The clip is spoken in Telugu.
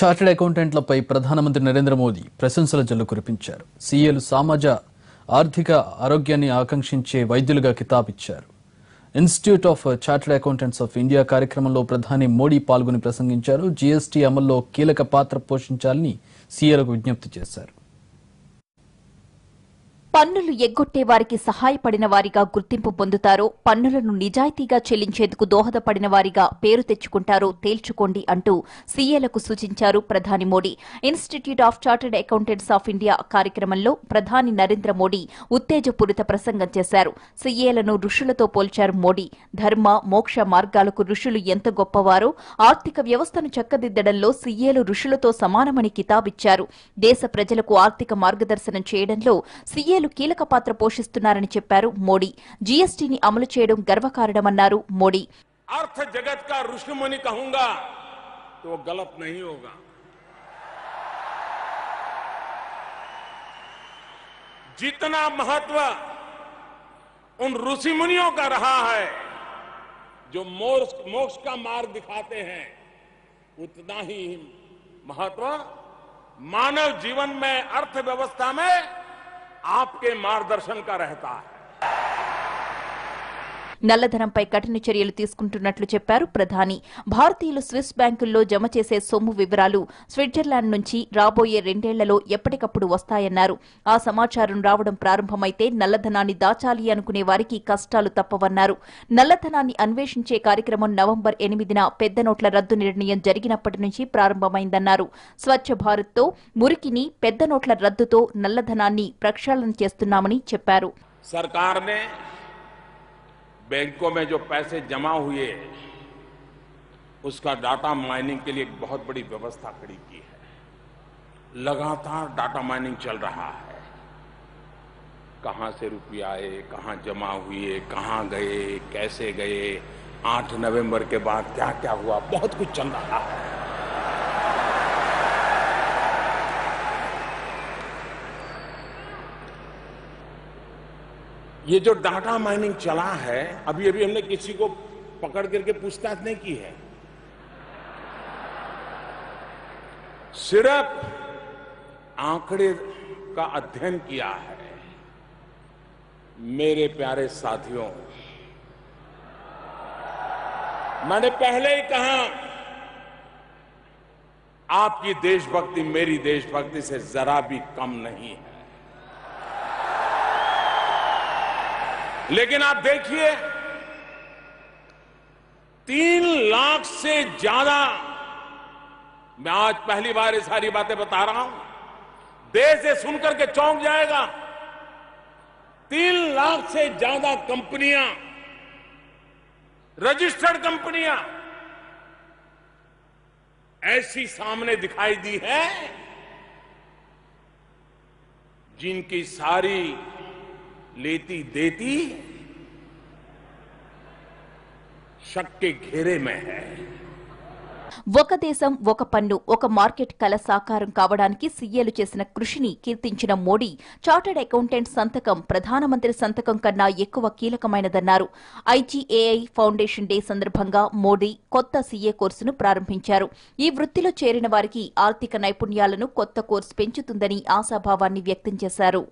చార్టెడ్ అకౌంటెంట్లపై ప్రధానమంత్రి నరేంద్ర మోదీ ప్రశంసల జల్లు కురిపించారు. సీఏలు సమాజ ఆర్థిక ఆరోగ్యాన్ని ఆకాంక్షించే వైద్యులుగా కితాబిచ్చారు. Institute of chartered accountants of India కార్యక్రమంలో ప్రధాని మోడీ పాల్గొని ప్రసంగించారు. జీఎస్టీ అమల్లో కీలక పాత్ర పోషించాలని సీఏలకు విజ్ఞప్తి చేశారు. పన్నులు ఎగ్గొట్టే వారికి సహాయపడిన వారిగా గుర్తింపు పొందుతారో, పన్నులను నిజాయితీగా చెల్లించేందుకు దోహదపడిన వారిగా పేరు తెచ్చుకుంటారో తేల్చుకోండి అంటూ సీఏలకు సూచించారు ప్రధాని Modi. Institute of chartered accountants of India కార్యక్రమంలో ప్రధాని నరేంద్ర మోడీ ఉత్తేజపూరిత ప్రసంగం చేశారు. సీఏలను ఋషులతో పోల్చారు మోడీ. ధర్మ, మోక్ష మార్గాలకు ఋషులు ఎంత గొప్పవారో, ఆర్థిక వ్యవస్థను చక్కదిద్దడంలో సీఏలు ఋషులతో సమానమని కితాబిచ్చారు. దేశ ప్రజలకు ఆర్థిక మార్గదర్శనం చేయడంలో సీఏ కీలక పాత్ర పోషిస్తున్నారని చెప్పారు మోడీ. జీఎస్టీని అమలు చేయడం గర్వకారణమన్నారు మోడీ. अर्थ जगत का ऋषि मुनि कहूंगा तो वो गलत नहीं होगा. जितना महत्व उन ऋषि मुनियों का रहा है जो मोक्ष का मार्ग दिखाते हैं, उतना ही महत्व मानव जीवन में, अर्थव्यवस्था में आपके मार्गदर्शन का रहता है. నల్లధనంపై కఠిన చర్యలు తీసుకుంటున్నట్లు చెప్పారు ప్రధాని. భారతీయులు స్విస్ బ్యాంకుల్లో జమ చేసే సొమ్ము వివరాలు స్విట్జర్లాండ్ నుంచి రాబోయే 2 ఏళ్లలో ఎప్పటికప్పుడు వస్తాయన్నారు. ఆ సమాచారం రావడం ప్రారంభమైతే నల్లధనాన్ని దాచాలి అనుకునే వారికి కష్టాలు తప్పవన్నారు. నల్లధనాన్ని అన్వేషించే కార్యక్రమం నవంబర్ 8న పెద్ద నోట్ల రద్దు నిర్ణయం జరిగినప్పటి నుంచి ప్రారంభమైందన్నారు. స్వచ్ఛ భారత్తో, మురికిని, పెద్ద నోట్ల రద్దుతో నల్లధనాన్ని ప్రక్షాళన చేస్తున్నామని చెప్పారు. सरकार ने बैंकों में जो पैसे जमा हुए उसका डाटा माइनिंग के लिए एक बहुत बड़ी व्यवस्था खड़ी की है. लगातार डाटा माइनिंग चल रहा है. कहां से रुपये आए, कहां जमा हुए, कहां गए, कैसे गए, 8 नवंबर के बाद क्या क्या हुआ, बहुत कुछ चल रहा है. ये जो डाटा माइनिंग चला है, अभी अभी हमने किसी को पकड़ करके पूछताछ नहीं की है. सिर्फ आंकड़े का अध्ययन किया है. मेरे प्यारे साथियों, मैंने पहले ही कहा, आपकी देशभक्ति मेरी देशभक्ति से जरा भी कम नहीं है. लेकिन आप देखिए, 3 लाख से ज्यादा, मैं आज पहली बार ये सारी बातें बता रहा हूं, देश ये सुनकर के चौंक जाएगा. 3 लाख से ज्यादा कंपनियां, रजिस्टर्ड कंपनियां ऐसी सामने दिखाई दी है जिनकी सारी लेती देती शक के घेरे में है. ఒక దేశం, ఒక పన్ను, ఒక మార్కెట్ కల సాకారం కావడానికి సీఏలు చేసిన కృషిని కీర్తించిన మోడీ, చార్టెడ్ అకౌంటెంట్ సంతకం ప్రధానమంత్రి సంతకం కన్నా ఎక్కువ కీలకమైనదన్నారు. ఐజీఏఐ ఫౌండేషన్ డే సందర్భంగా మోడీ కొత్త సీఏ కోర్సును ప్రారంభించారు. ఈ వృత్తిలో చేరిన వారికి ఆర్థిక నైపుణ్యాలను కొత్త కోర్సు పెంచుతుందని ఆశాభావాన్ని వ్యక్తం చేశారు.